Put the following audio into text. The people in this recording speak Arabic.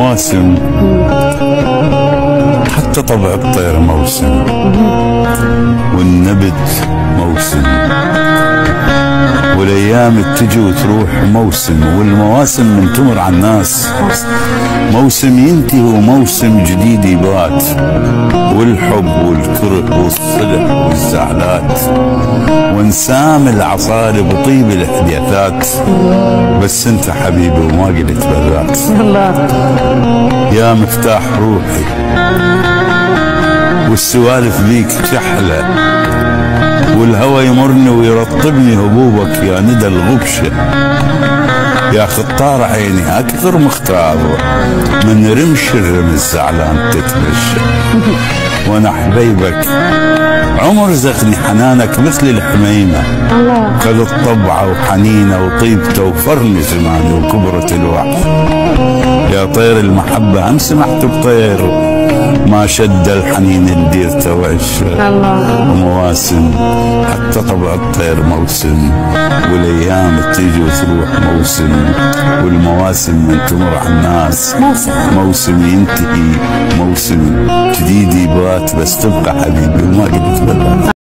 مواسم، حتى طبع الطير موسم، والنبت موسم، والايام تجي وتروح موسم، والمواسم من تمر على الناس. موسم ينتهي وموسم جديد يبات، والحب والكره والصلح والزعلات، وانسام العصارب وطيب الاحداثات. بس انت حبيبي وما قلت برات، يا مفتاح روحي والسوالف بيك شحله، والهوى يمرني ويرطبني هبوبك يا ندى الغبشه. يا خطار عيني اكثر مختار، من رمش الرمز زعلان تتمشى. وانا حبيبك عمر زخني حنانك مثل الحميمه، خذت طبعه وحنينه وطيبته وفرني زماني وكبرت الوحش. يا طير المحبه امس سمحت بطير، ما شد الحنين نديرته وعشه. ومواسم حتى طبع الطير موسم، والايام تيجي وتروح موسم، والمواسم من تمر على الناس. موسم ينتهي موسم جديد يبات، بس تبقى حبيبي وما قلت بالله.